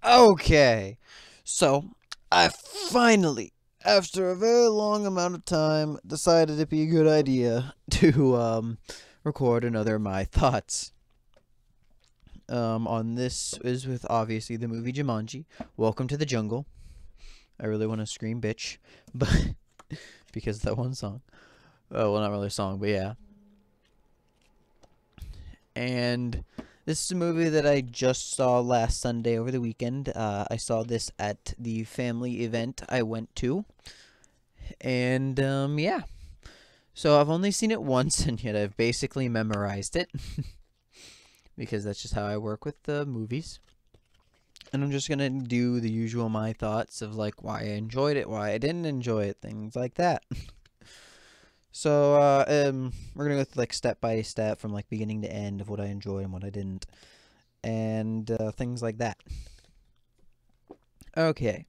Okay, so I finally, after a very long amount of time, decided it'd be a good idea to record another My Thoughts. On this is with obviously the movie Jumanji. Welcome to the jungle. I really want to scream bitch, but because of that one song. Oh, well, not really a song, but yeah. And this is a movie that I just saw last Sunday over the weekend. I saw this at the family event I went to. And yeah. So I've only seen it once, and yet I've basically memorized it because that's just how I work with the movies. And I'm just gonna do the usual my thoughts of like why I enjoyed it, why I didn't enjoy it, things like that. So we're gonna go through like step by step from like beginning to end of what I enjoyed and what I didn't, and things like that. Okay.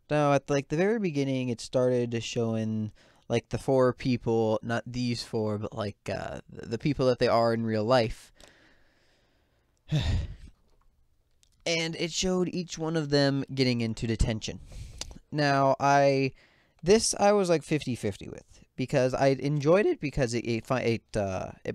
Now at like the very beginning, it started showing like the four people, not these four, but like the people that they are in real life, and it showed each one of them getting into detention. Now I was like 50-50 with because I enjoyed it because it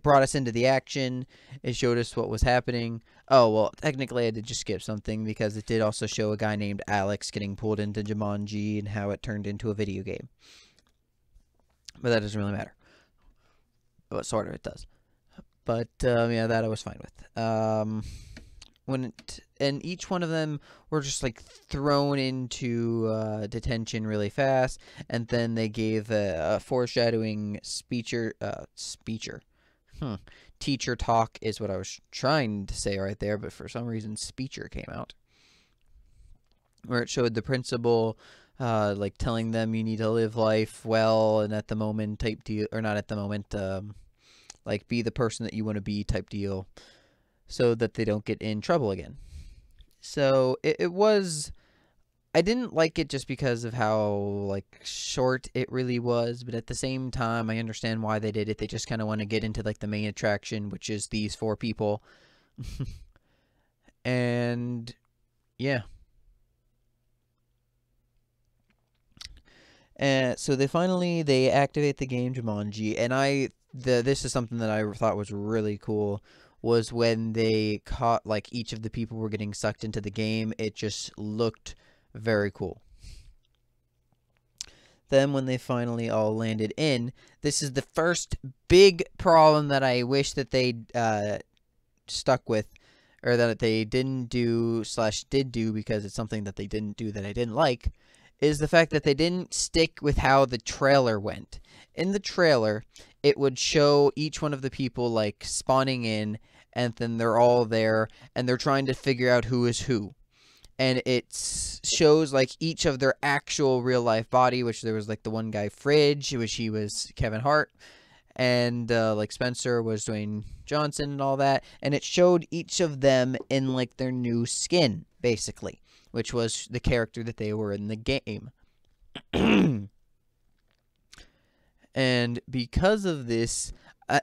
brought us into the action. It showed us what was happening. Oh well, technically I did just skip something because it did also show a guy named Alex getting pulled into Jumanji and how it turned into a video game. But that doesn't really matter. But sort of it does. But yeah, that I was fine with. And each one of them were just like thrown into detention really fast, and then they gave a foreshadowing speecher. Teacher talk is what I was trying to say right there, but for some reason speecher came out, where it showed the principal like telling them you need to live life well and at the moment type deal, or not at the moment, like be the person that you want to be type deal, so that they don't get in trouble again. So it was. I didn't like it just because of how like short it really was, but at the same time, I understand why they did it. They just kind of want to get into like the main attraction, which is these four people, and yeah. And so they activate the game Jumanji, and this is something that I thought was really cool, was when they caught like each of the people were getting sucked into the game. It just looked very cool. Then when they finally all landed in, this is the first big problem that I wish that they stuck with, or that they didn't do slash did do, because it's something that they didn't do that I didn't like, is the fact that they didn't stick with how the trailer went. In the trailer, it would show each one of the people like spawning in, and then they're all there, and they're trying to figure out who is who. And it shows like each of their actual real life body, which there was like the one guy Fridge, which he was Kevin Hart, and like Spencer was Dwayne Johnson and all that, and it showed each of them in like their new skin, basically, which was the character that they were in the game. And because of this,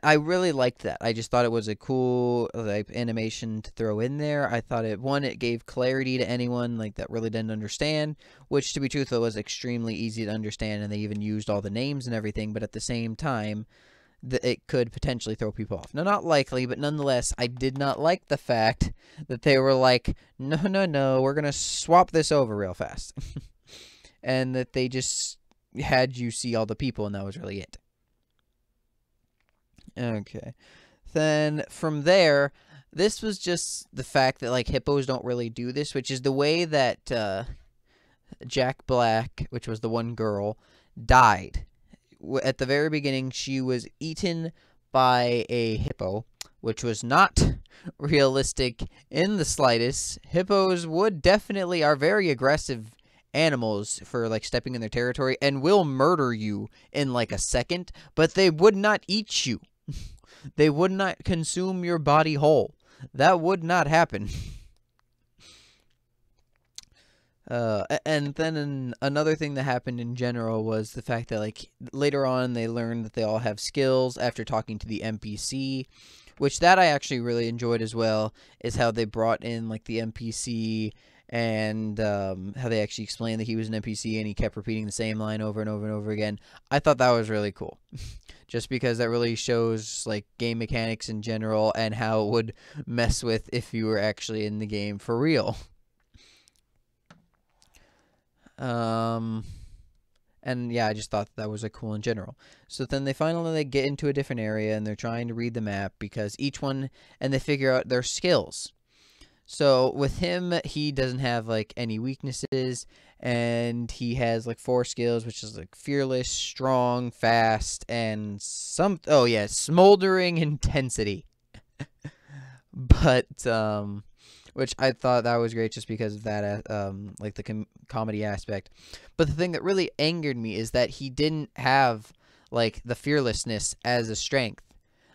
I really liked that. I just thought it was a cool like animation to throw in there. I thought it gave clarity to anyone like that really didn't understand, which to be truthful was extremely easy to understand, and they even used all the names and everything. But at the same time, it could potentially throw people off. Now, not likely, but nonetheless, I did not like the fact that they were like, no, no, no, we're gonna swap this over real fast, and that they just had you see all the people, and that was really it. Okay. Then from there, this was just the fact that like hippos don't really do this, which is the way that Jack Black, which was the one girl, died. At the very beginning, she was eaten by a hippo, which was not realistic in the slightest. Hippos would definitely are very aggressive animals for like stepping in their territory and will murder you in like a second, but they would not eat you. They would not consume your body whole. That would not happen. And then another thing that happened in general was the fact that like later on they learned that they all have skills after talking to the NPC, which that I actually really enjoyed as well, is how they brought in like the NPC and how they actually explained that he was an NPC and he kept repeating the same line over and over and over again. I thought that was really cool. Just because that really shows like game mechanics in general and how it would mess with if you were actually in the game for real. And yeah, I just thought that was like cool in general. So then they finally get into a different area and they're trying to read the map because each one, and they figure out their skills. So with him, he doesn't have like any weaknesses, and he has like 4 skills, which is like fearless, strong, fast, and smoldering intensity. But which I thought that was great just because of that like the comedy aspect. But the thing that really angered me is that he didn't have like the fearlessness as a strength.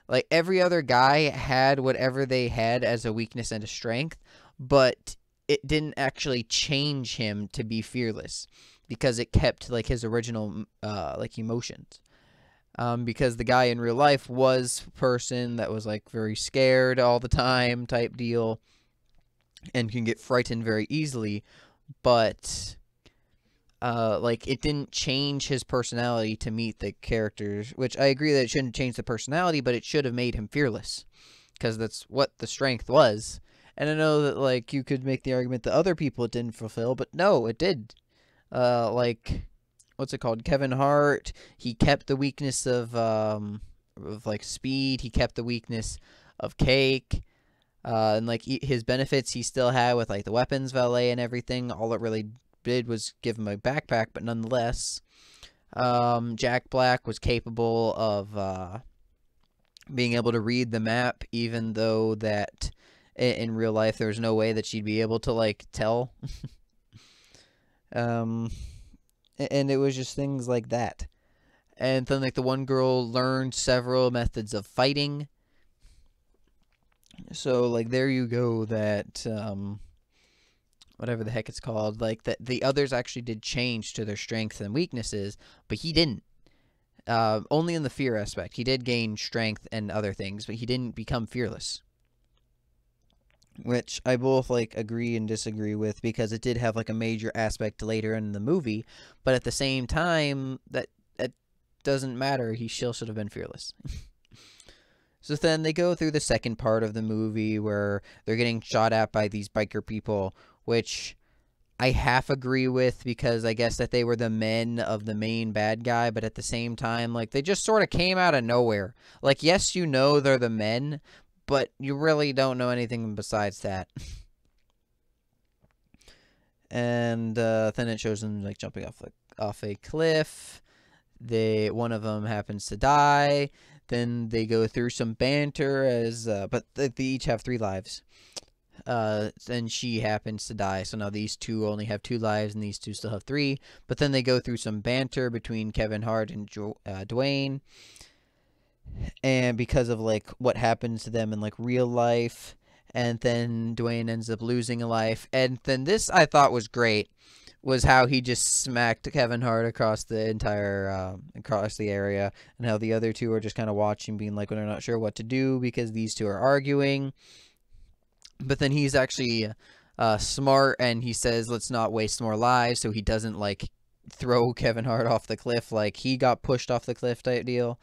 Like every other guy had whatever they had as a weakness and a strength, but it didn't actually change him to be fearless because it kept like his original like emotions. Because the guy in real life was a person that was like very scared all the time type deal and can get frightened very easily, but like it didn't change his personality to meet the characters, which I agree that it shouldn't change the personality, but it should have made him fearless because that's what the strength was. And I know that like you could make the argument that other people it didn't fulfill, but no, it did. Like what's it called? Kevin Hart, he kept the weakness of like speed, he kept the weakness of cake. And like his benefits he still had with like the weapons valet and everything. All it really did was give him a backpack, but nonetheless, Jack Black was capable of being able to read the map, even though that in real life there was no way that she'd be able to like tell. And it was just things like that. And then like the one girl learned several methods of fighting. So like there you go, that whatever the heck it's called, like that the others actually did change to their strengths and weaknesses, but he didn't. Only in the fear aspect. He did gain strength and other things, but he didn't become fearless. Which I both like agree and disagree with, because it did have like a major aspect later in the movie, but at the same time that doesn't matter. He still should have been fearless. So then they go through the second part of the movie where they're getting shot at by these biker people, which I half agree with because I guess that they were the men of the main bad guy, but at the same time, like, they just sort of came out of nowhere. Like, yes, you know they're the men, but you really don't know anything besides that. And then it shows them, like, jumping off a cliff. One of them happens to die. Then they go through some banter but they each have 3 lives. Then she happens to die, so now these 2 only have 2 lives, and these 2 still have 3. But then they go through some banter between Kevin Hart and Dwayne, and because of like what happens to them in like real life, and then Dwayne ends up losing a life, and then this I thought was great. Was how he just smacked Kevin Hart across the entire, across the area, and how the other 2 are just kind of watching, being like, when they're not sure what to do because these 2 are arguing. But then he's actually smart, and he says, let's not waste more lives, so he doesn't, like, throw Kevin Hart off the cliff like he got pushed off the cliff type deal.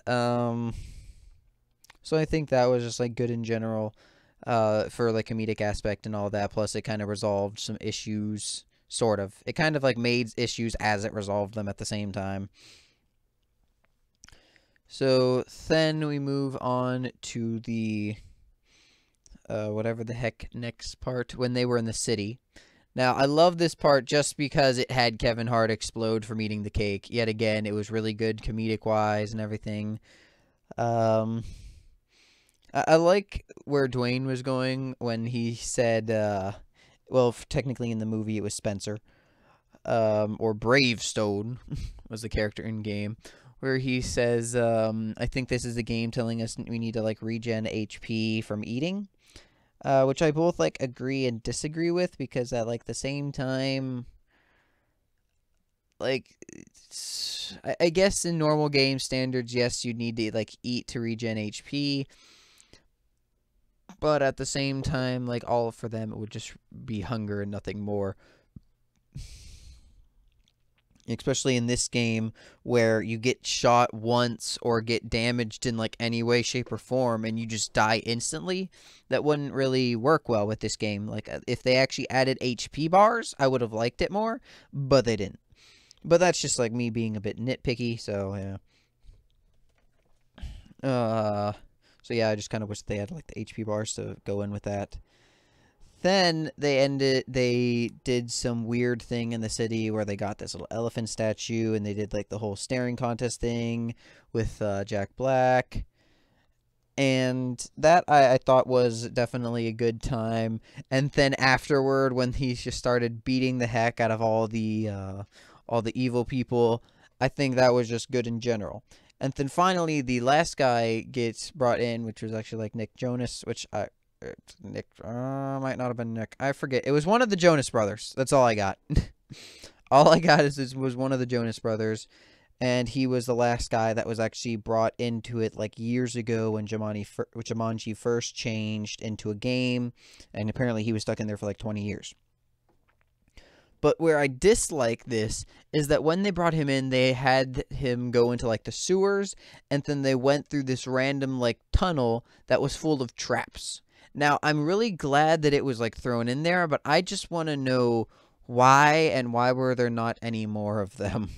So I think that was just, like, good in general. For like comedic aspect and all that. Plus, it kind of resolved some issues, sort of. It kind of like made issues as it resolved them at the same time. So then we move on to the whatever the heck next part, when they were in the city. Now, I love this part just because it had Kevin Hart explode from eating the cake. Yet again, it was really good comedic wise and everything. I like where Dwayne was going when he said, well, technically in the movie it was Spencer, or Bravestone was the character in game, where he says, I think this is the game telling us we need to like regen HP from eating, which I both like agree and disagree with, because at like the same time, like, I guess in normal game standards, yes, you need to like eat to regen HP. but at the same time, like, all for them, it would just be hunger and nothing more. Especially in this game where you get shot once or get damaged in like any way, shape, or form and you just die instantly. That wouldn't really work well with this game. Like, if they actually added HP bars, I would have liked it more, but they didn't. But that's just like me being a bit nitpicky, so yeah. So yeah, I just kind of wish they had like the HP bars to go in with that. Then they did some weird thing in the city where they got this little elephant statue and they did like the whole staring contest thing with Jack Black. And that I thought was definitely a good time. And then afterward, when he just started beating the heck out of all the evil people, I think that was just good in general. And then finally, the last guy gets brought in, which was actually like Nick Jonas, which Nick might not have been Nick. I forget. It was one of the Jonas Brothers. That's all I got. All I got is was one of the Jonas Brothers, and he was the last guy that was actually brought into it like years ago when Jumanji first changed into a game, and apparently he was stuck in there for like 20 years. But where I dislike this is that when they brought him in, they had him go into like the sewers, and then they went through this random like tunnel that was full of traps. Now, I'm really glad that it was like thrown in there, but I just want to know why, and why were there not any more of them?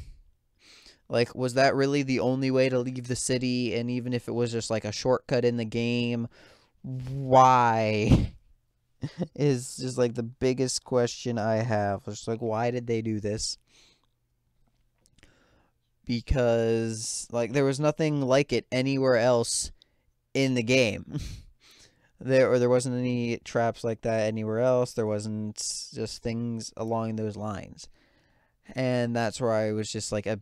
Like, was that really the only way to leave the city? And even if it was just like a shortcut in the game, why? Is just like the biggest question I have. It's like, why did they do this? Because like there was nothing like it anywhere else in the game. There wasn't any traps like that anywhere else. There wasn't just things along those lines. And that's where I was just like I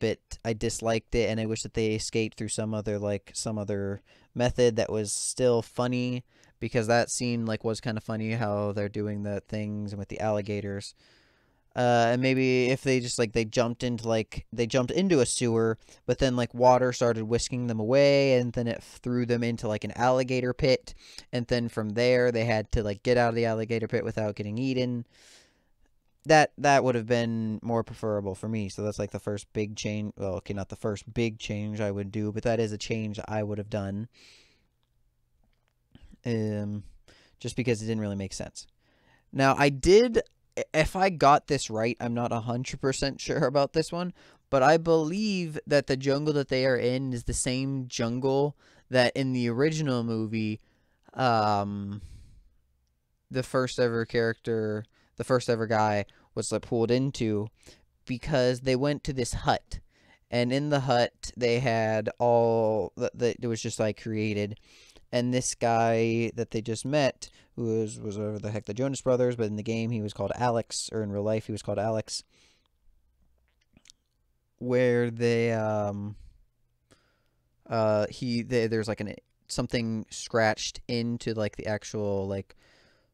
disliked it, and I wish that they escaped through some other method that was still funny, because that scene like was kind of funny how they're doing the things with the alligators. And maybe if they just like they jumped into a sewer, but then like water started whisking them away, and then it threw them into like an alligator pit, and then from there they had to like get out of the alligator pit without getting eaten. That would have been more preferable for me. So that's like the first big change. Well, okay, not the first big change I would do, but that is a change I would have done. Just because it didn't really make sense. Now, if I got this right, I'm not 100% sure about this one, but I believe that the jungle that they are in is the same jungle that in the original movie, the first ever guy was like pulled into, because they went to this hut, and in the hut they had all that it was just like created. And this guy that they just met, who was whatever the heck, the Jonas Brothers, but in the game he was called Alex, or in real life he was called Alex. Where there's like something scratched into like the actual like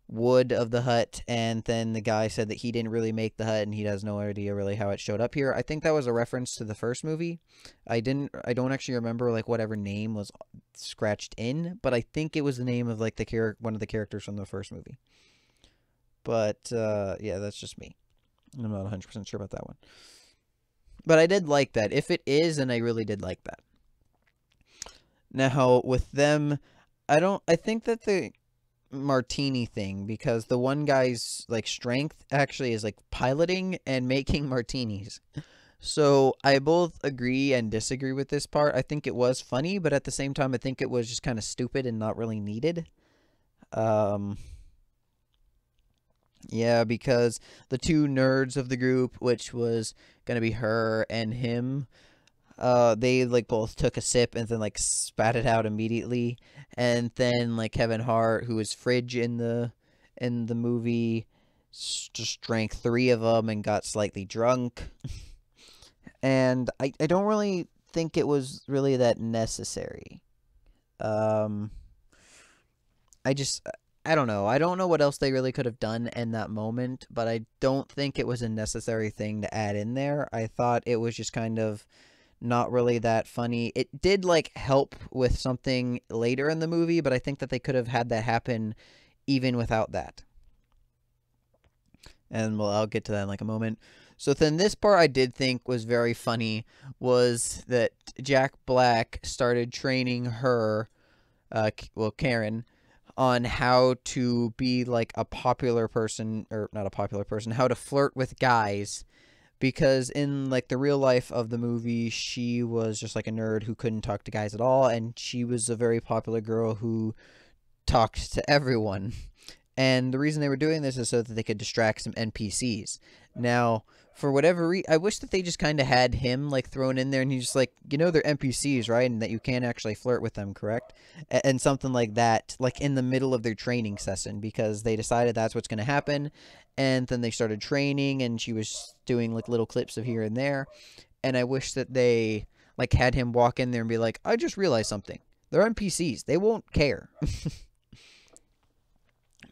wood of the hut, and then the guy said that he didn't really make the hut and he has no idea really how it showed up here. I think that was a reference to the first movie. I don't actually remember like whatever name was scratched in, but I think it was the name of like one of the characters from the first movie. But yeah, that's just me. I'm not 100% sure about that one. But I did like that. If it is, then I really did like that. Now with them, I think that the martini thing, because the one guy's like strength actually is like piloting and making martinis. So I both agree and disagree with this part. I think it was funny, but at the same time I think it was just kind of stupid and not really needed. Yeah, because the two nerds of the group, which was gonna be her and him, they like both took a sip and then like spat it out immediately. And then like Kevin Hart, who was Fridge in the movie, just drank 3 of them and got slightly drunk. And I don't really think it was really that necessary. I don't know. I don't know what else they really could have done in that moment, but I don't think it was a necessary thing to add in there. I thought it was just kind of not really that funny. It did like help with something later in the movie, but I think that they could have had that happen even without that. And well, I'll get to that in like a moment. So then this part I did think was very funny was that Jack Black started training her, Karen, on how to be like a popular person, or not a popular person, how to flirt with guys. Because in like the real life of the movie, she was just like a nerd who couldn't talk to guys at all, and she was a very popular girl who talked to everyone. And the reason they were doing this is so that they could distract some NPCs. Now, for whatever reason, I wish that they just kind of had him like thrown in there, and he's just like, they're NPCs, right? And that you can't actually flirt with them, correct? And something like that, like in the middle of their training session, because they decided that's what's going to happen. And then they started training, and she was doing like little clips of here and there. And I wish that they like had him walk in there and be like, I just realized something. They're NPCs. They won't care.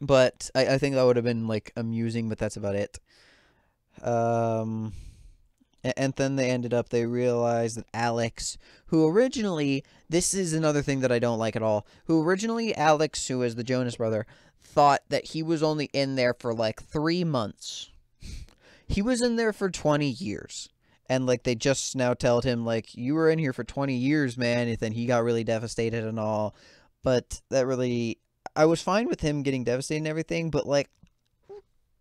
But I think that would have been like amusing, but that's about it. And then they realized that Alex, who originally, this is another thing that I don't like at all, Alex, who is the Jonas brother, thought that he was only in there for like 3 months. He was in there for 20 years. And like they just now told him like, you were in here for 20 years, man. And then he got really devastated and all. But that really, I was fine with him getting devastated and everything, but like,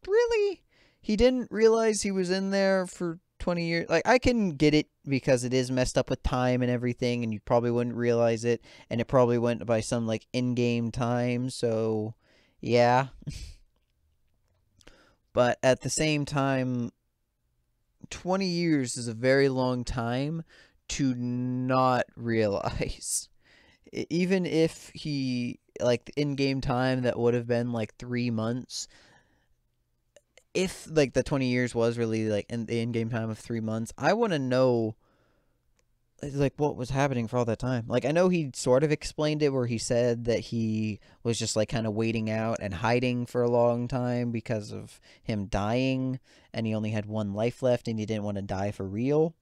really? He didn't realize he was in there for 20 years? Like, I can get it because it is messed up with time and everything, and you probably wouldn't realize it, and it probably went by some, like, in-game time, so, yeah. But at the same time, 20 years is a very long time to not realize. Even if he, like, the in-game time that would have been, like, 3 months, if, like, the 20 years was really, like, in the in-game time of 3 months, I want to know, like, what was happening for all that time. Like, I know he sort of explained it where he said that he was just, like, kind of waiting out and hiding for a long time because of him dying, and he only had 1 life left, and he didn't want to die for real.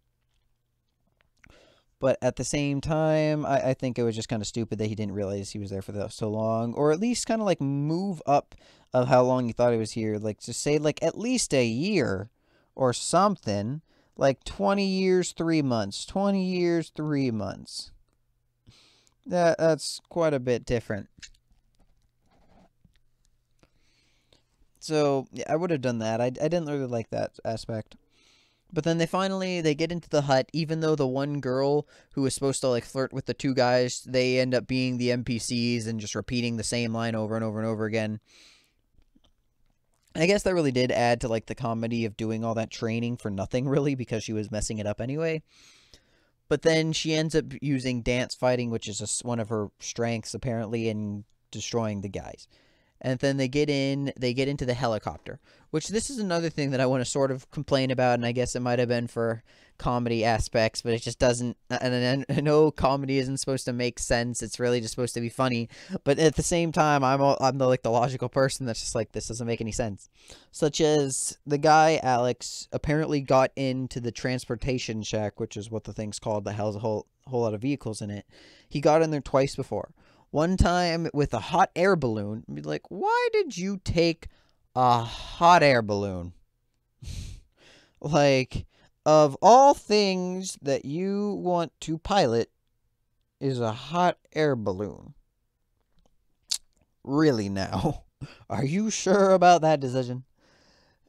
But at the same time, I think it was just kind of stupid that he didn't realize he was there for so long. Or at least kind of like move up of how long he thought he was here. Like just say like at least a year or something. Like 20 years, 3 months. 20 years, 3 months. That's quite a bit different. So yeah, I would have done that. I didn't really like that aspect. But then they get into the hut, even though the one girl who was supposed to, like, flirt with the 2 guys, they end up being the NPCs and just repeating the same line over and over and over again. I guess that really did add to, like, the comedy of doing all that training for nothing, really, because she was messing it up anyway. But then she ends up using dance fighting, which is one of her strengths, apparently, in destroying the guys. And then they get into the helicopter, which this is another thing that I want to sort of complain about, and I guess it might have been for comedy aspects, but it just doesn't, and I know comedy isn't supposed to make sense, it's really just supposed to be funny, but at the same time, I'm the logical person that's just like, this doesn't make any sense. Such as, the guy, Alex, apparently got into the transportation shack, which is what the thing's called, that has a whole lot of vehicles in it. He got in there twice before. One time with a hot air balloon. Be like, why did you take a hot air balloon? Like, of all things that you want to pilot is a hot air balloon. Really now? Are you sure about that decision?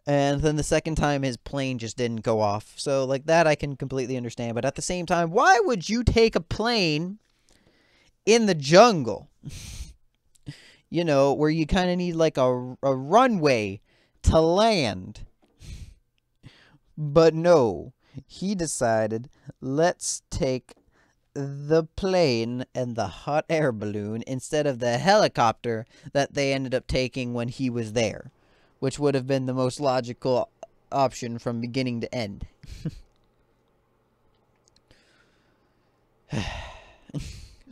And then the second time, his plane just didn't go off. So, like, that I can completely understand. But at the same time, why would you take a plane in the jungle? Where you kind of need like a runway to land. But no, he decided, let's take the plane and the hot air balloon instead of the helicopter that they ended up taking when he was there, which would have been the most logical option from beginning to end.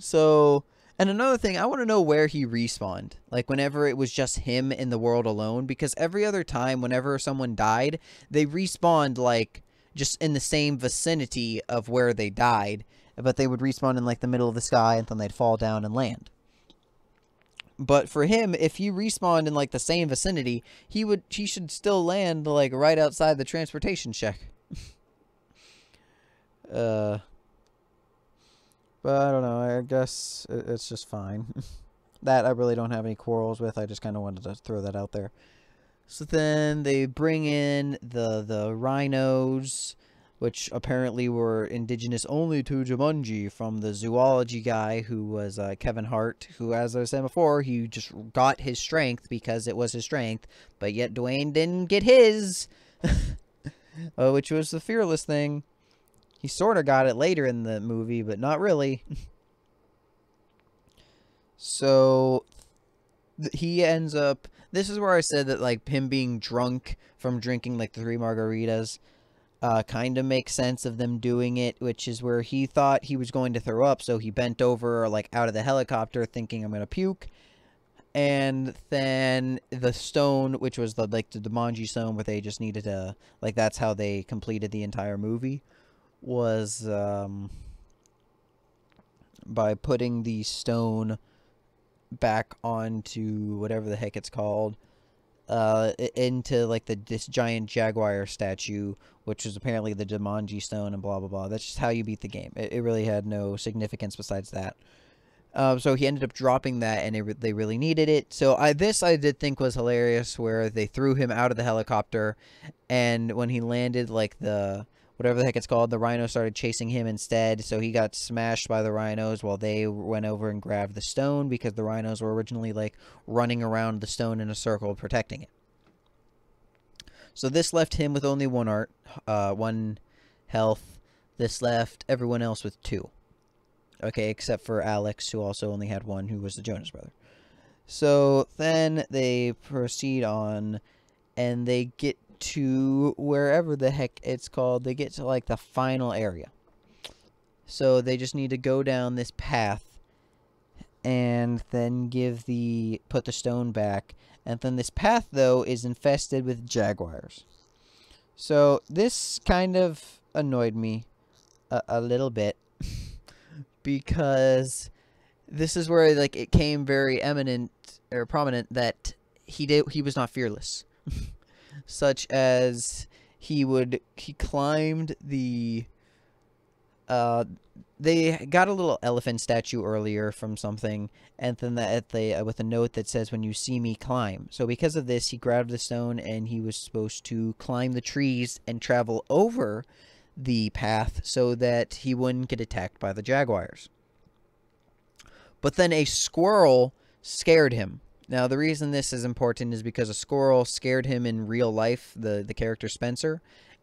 So, and another thing, I want to know where he respawned. Like, whenever it was just him in the world alone. Because every other time, whenever someone died, they respawned, like, just in the same vicinity of where they died, but they would respawn in like the middle of the sky and then they'd fall down and land. But for him, if he respawned in like the same vicinity, he should still land like right outside the transportation check. But I don't know. I guess it's just fine. That I really don't have any quarrels with. I just kind of wanted to throw that out there. So then they bring in the rhinos, which apparently were indigenous only to Jumanji, from the zoology guy who was Kevin Hart, who, as I was saying before, he just got his strength because it was his strength, but yet Dwayne didn't get his, which was the fearless thing. He sort of got it later in the movie, but not really. So he ends up... This is where I said that, like, him being drunk from drinking, like, the 3 margaritas kind of makes sense of them doing it, which is where he thought he was going to throw up, so he bent over, like, out of the helicopter thinking, I'm going to puke. And then the stone, which was, the Jumanji stone, where they just needed to... Like, that's how they completed the entire movie, was by putting the stone back onto whatever the heck it's called, into like this giant jaguar statue, which is apparently the Jumanji stone, and blah blah blah. That's just how you beat the game. It really had no significance besides that. So he ended up dropping that, and they really needed it. So I did think was hilarious, where they threw him out of the helicopter, and when he landed, like the whatever the heck it's called, the rhino started chasing him instead, so he got smashed by the rhinos while they went over and grabbed the stone, because the rhinos were originally, like, running around the stone in a circle protecting it. So this left him with only one health. This left everyone else with 2. Okay, except for Alex, who also only had 1, who was the Jonas brother. So then they proceed on, and they get to wherever the heck it's called. They get to like the final area, so they just need to go down this path and then put the stone back. And then this path, though, is infested with jaguars, so this kind of annoyed me a little bit because this is where, like, it came very prominent that he was not fearless. Such as he climbed the they got a little elephant statue earlier from something, and then with a note that says, when you see me, climb. So because of this, he grabbed the stone, and he was supposed to climb the trees and travel over the path so that he wouldn't get attacked by the jaguars. But then a squirrel scared him. Now, the reason this is important is because a squirrel scared him in real life, the character Spencer,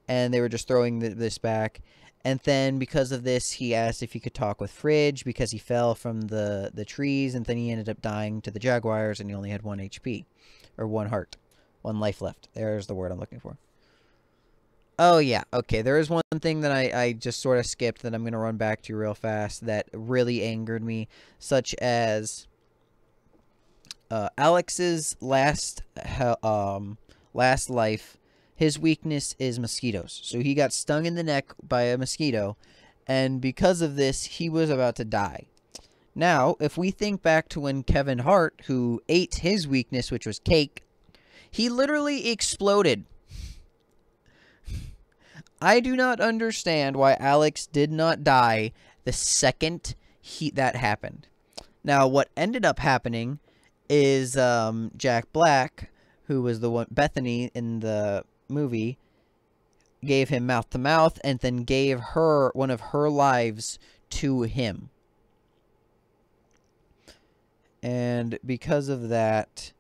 and they were just throwing this back. And then because of this, he asked if he could talk with Fridge, because he fell from the trees, and then he ended up dying to the jaguars, and he only had 1 HP, or 1 heart, 1 life left. There's the word I'm looking for. Oh, yeah, okay, there is one thing that I just sort of skipped that I'm going to run back to real fast that really angered me, such as... Alex's last life, his weakness is mosquitoes. So he got stung in the neck by a mosquito, and because of this, he was about to die. Now, if we think back to when Kevin Hart, who ate his weakness, which was cake, he literally exploded. I do not understand why Alex did not die the second that happened. Now, what ended up happening is Jack Black, who was the one, Bethany in the movie, gave him mouth to mouth, and then gave her one of her lives to him. And because of that,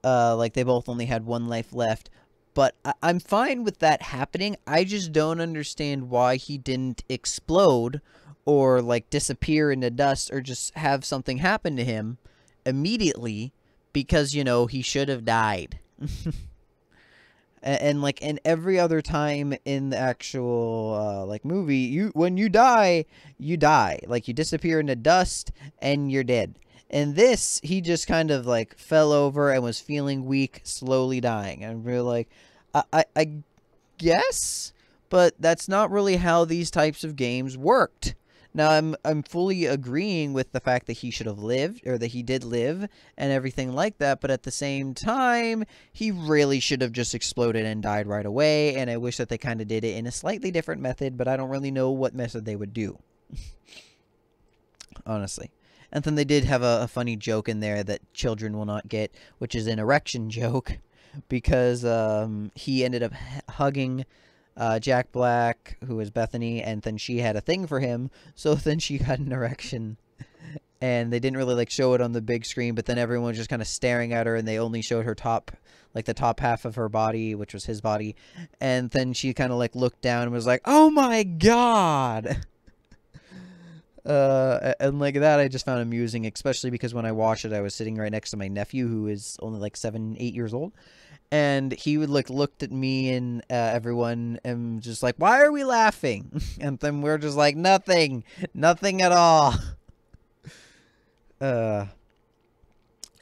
like, they both only had 1 life left. But I'm fine with that happening. I just don't understand why he didn't explode or, like, disappear into dust or just have something happen to him immediately, because, you know, he should have died. and like, in every other time in the actual like movie, when you die, like, you disappear into dust and you're dead. In this, he just kind of, like, fell over and was feeling weak, slowly dying, and we're like, I guess, But that's not really how these types of games worked. Now I'm fully agreeing with the fact that he should have lived, or that he did live and everything like that, but at the same time, he really should have just exploded and died right away, and I wish that they kind of did it in a slightly different method, but I don't really know what method they would do. Honestly. And then they did have a funny joke in there that children will not get, which is an erection joke, because he ended up hugging Jack Black, who was Bethany, and then she had a thing for him, so then she got an erection. And they didn't really, like, show it on the big screen, but then everyone was just kind of staring at her, and they only showed her top, like, the top half of her body, which was his body. And then she kind of, like, looked down and was like, "Oh my god!" And like that I just found amusing, especially because when I watched it, I was sitting right next to my nephew, who is only like 7, 8 years old. And he would like looked at me and everyone and just like, "Why are we laughing?" And then we're just like, nothing at all. And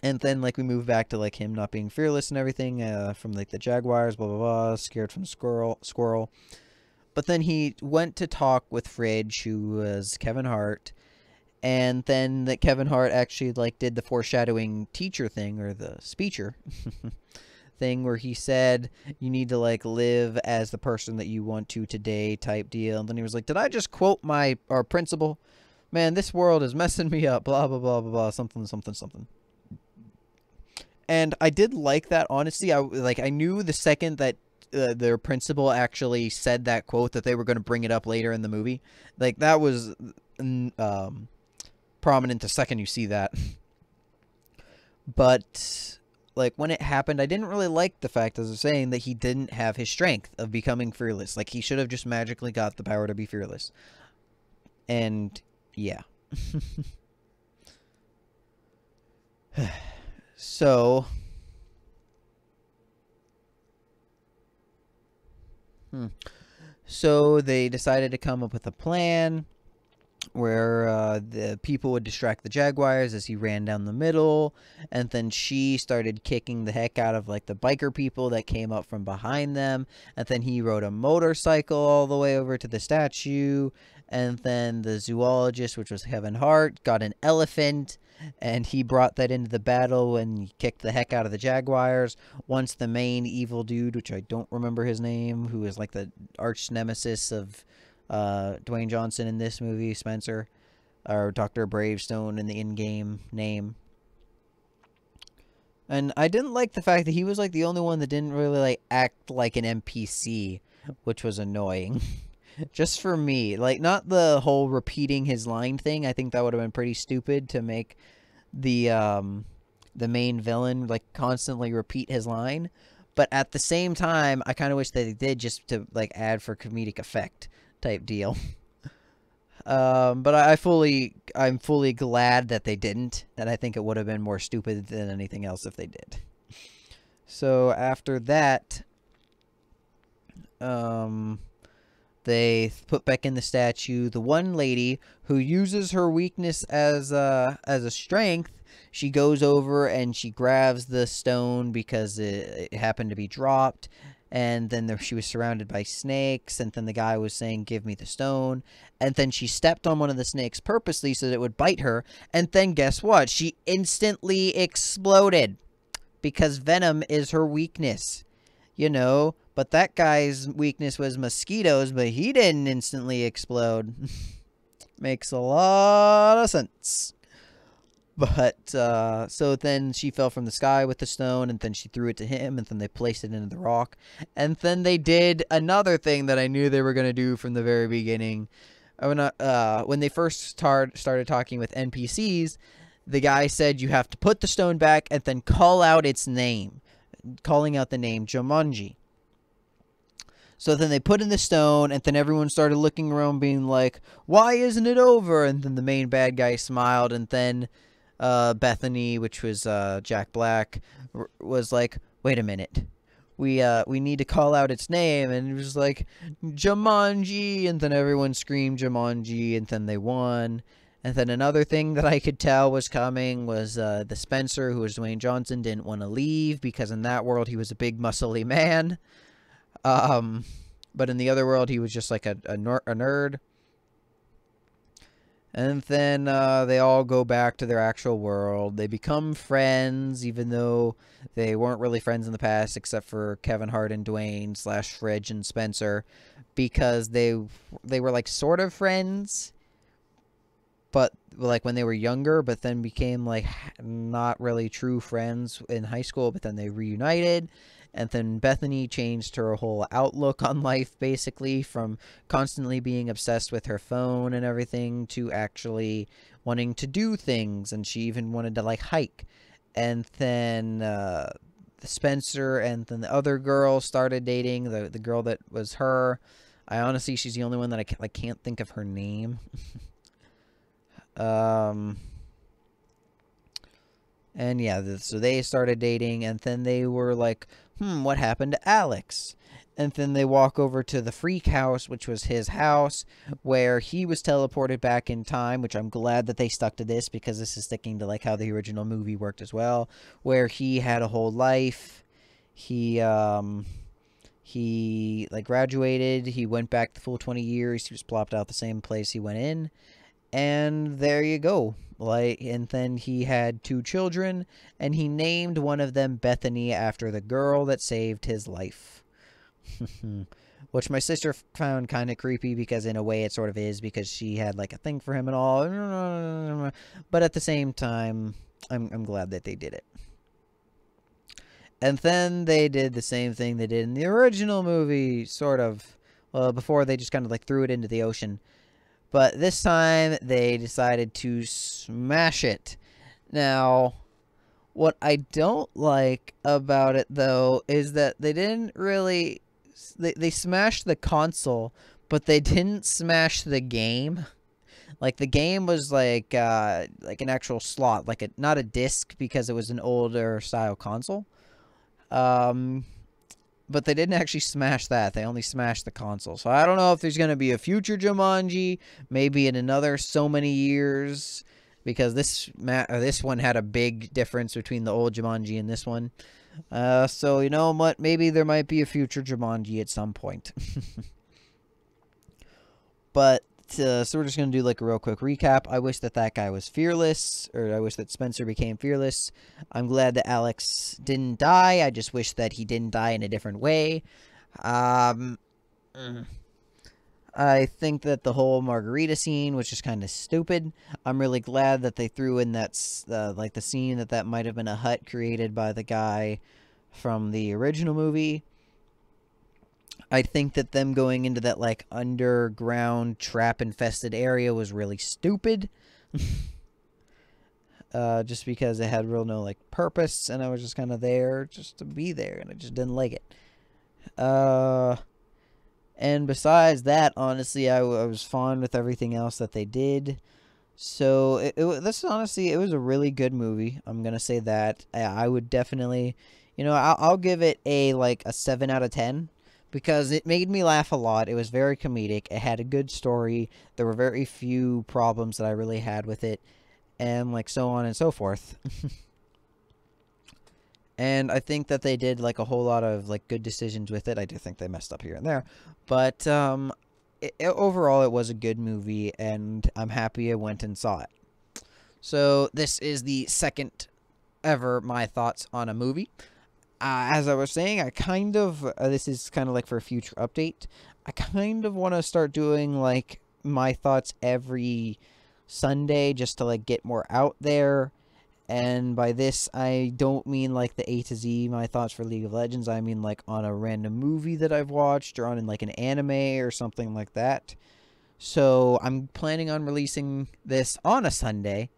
then like we move back to like him not being fearless and everything, from like the Jaguars, blah blah blah, scared from squirrel. But then he went to talk with Fridge, who was Kevin Hart, and then that Kevin Hart actually like did the foreshadowing teacher thing, or the speecher thing, where he said you need to like live as the person that you want to today type deal. And then he was like, "Did I just quote our principal? Man, this world is messing me up, blah blah blah blah blah, something something something." And I did like that honesty. I knew the second that their principal actually said that quote that they were going to bring it up later in the movie. Like that was prominent the second you see that. But like when it happened, I didn't really like the fact, as I was saying, that he didn't have his strength of becoming fearless. Like he should have just magically got the power to be fearless. And yeah. So So they decided to come up with a plan where the people would distract the Jaguars as he ran down the middle, and then she started kicking the heck out of like the biker people that came up from behind them, and then he rode a motorcycle all the way over to the statue, and then the zoologist, which was Kevin Hart, got an elephant, and he brought that into the battle and he kicked the heck out of the Jaguars. Once the main evil dude, which I don't remember his name, who is like the arch nemesis of Dwayne Johnson in this movie, Spencer, or Dr. Bravestone in the in-game name. And I didn't like the fact that he was like the only one that didn't really like act like an NPC, which was annoying. Just for me, like not the whole repeating his line thing. I think that would have been pretty stupid to make the main villain like constantly repeat his line. But at the same time, I kind of wish that they did, just to like add for comedic effect type deal. But I'm fully glad that they didn't, and I think it would have been more stupid than anything else if they did. So after that, they put back in the statue the one lady who uses her weakness as a strength. She goes over and she grabs the stone because it happened to be dropped. And then she was surrounded by snakes. And then the guy was saying, "Give me the stone." And then she stepped on one of the snakes purposely so that it would bite her. And then guess what? She instantly exploded. Because venom is her weakness. You know, but that guy's weakness was mosquitoes, but he didn't instantly explode. Makes a lot of sense. But, so then she fell from the sky with the stone, and then she threw it to him, and then they placed it into the rock. And then they did another thing that I knew they were going to do from the very beginning. When they first started talking with NPCs, the guy said you have to put the stone back and then call out its name. Calling out the name Jumanji. So then they put in the stone, and then everyone started looking around being like, "Why isn't it over?" And then the main bad guy smiled, and then Bethany, which was Jack Black, was like, "Wait a minute. We need to call out its name." And it was like, "Jumanji," and then everyone screamed Jumanji, and then they won. And then another thing that I could tell was coming was the Spencer, who was Dwayne Johnson, didn't want to leave because in that world he was a big muscly man. but in the other world, he was just like a nerd. And then they all go back to their actual world. They become friends, even though they weren't really friends in the past, except for Kevin Hart and Dwayne / Fridge and Spencer, because they were like sort of friends, but like when they were younger, but then became like not really true friends in high school. But then they reunited. And then Bethany changed her whole outlook on life, basically, from constantly being obsessed with her phone and everything to actually wanting to do things. And she even wanted to, like, hike. And then Spencer and then the other girl started dating, the girl that was her. She's the only one that I can't think of her name. And yeah, so they started dating, and then they were like, what happened to Alex? And then they walk over to the freak house, which was his house, where he was teleported back in time, which I'm glad that they stuck to this, because this is sticking to like how the original movie worked as well, where he had a whole life. He like graduated, he went back the full 20 years, he was plopped out the same place he went in. And there you go. And then he had 2 children, and he named one of them Bethany after the girl that saved his life. Which my sister found kind of creepy, because in a way it sort of is, because she had like a thing for him and all. But at the same time, I'm glad that they did it. And then they did the same thing they did in the original movie, sort of. Well, before they just kind of like threw it into the ocean. But this time, they decided to smash it. Now, what I don't like about it, though, is that they didn't really... They smashed the console, but they didn't smash the game. Like, the game was like an actual slot. Like, not a disc, because it was an older style console. But they didn't actually smash that. They only smashed the console. So I don't know if there's going to be a future Jumanji, maybe in another so many years, because this one had a big difference between the old Jumanji and this one. So you know what? Maybe there might be a future Jumanji at some point. But so we're just going to do like a real quick recap. I wish that guy was fearless, or I wish that Spencer became fearless. I'm glad that Alex didn't die. I just wish that he didn't die in a different way. I think that the whole margarita scene was just kind of stupid. I'm really glad that they threw in that, like the scene that might have been a hut created by the guy from the original movie. I think that them going into that, like, underground trap-infested area was really stupid. Just because it had no, like, purpose, and I was just kind of there just to be there, and I just didn't like it. And besides that, honestly, I was fond with everything else that they did. So, it was a really good movie. I'm going to say that. I would definitely, I'll give it a 7 out of 10. Because it made me laugh a lot. It was very comedic. It had a good story. There were very few problems that I really had with it. And like so on and so forth. And I think that they did like a whole lot of like good decisions with it. I do think they messed up here and there. But overall it was a good movie. And I'm happy I went and saw it. So this is the second ever my thoughts on a movie. As I was saying, I kind of, this is kind of like for a future update, I kind of want to start doing, like, my thoughts every Sunday, just to, like, get more out there, and by this, I don't mean, like, the A to Z, my thoughts for League of Legends, I mean, like, on a random movie that I've watched, or on, like, an anime, or something like that. So, I'm planning on releasing this on a Sunday,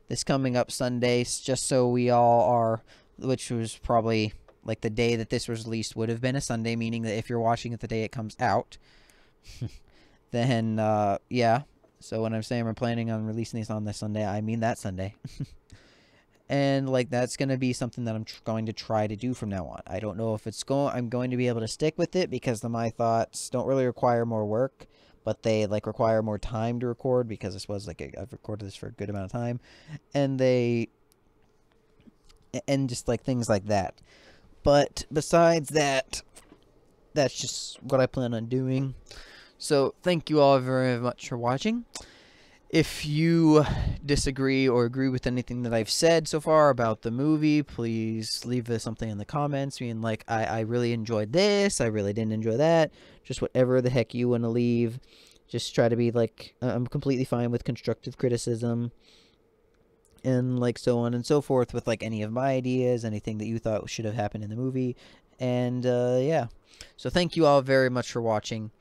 this coming up Sunday, just so we all are... Which was probably, like, the day that this was released would have been a Sunday, meaning that if you're watching it the day it comes out, then, yeah. So when I'm saying we're planning on releasing these on this Sunday, I mean that Sunday. And, like, that's going to be something that I'm going to try to do from now on. I don't know if I'm going to be able to stick with it, because my thoughts don't really require more work, but they, like, require more time to record, because this was, like, I've recorded this for a good amount of time, and just like things like that. But besides that, that's just what I plan on doing. So thank you all very much for watching. If you disagree or agree with anything that I've said so far about the movie, please leave us something in the comments. Being like, I really enjoyed this, I really didn't enjoy that. Just whatever the heck you want to leave. Just try to be like, I'm completely fine with constructive criticism. And like so on and so forth with like any of my ideas, anything that you thought should have happened in the movie. And yeah. So thank you all very much for watching.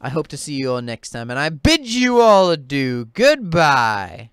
I hope to see you all next time, and I bid you all adieu. Goodbye.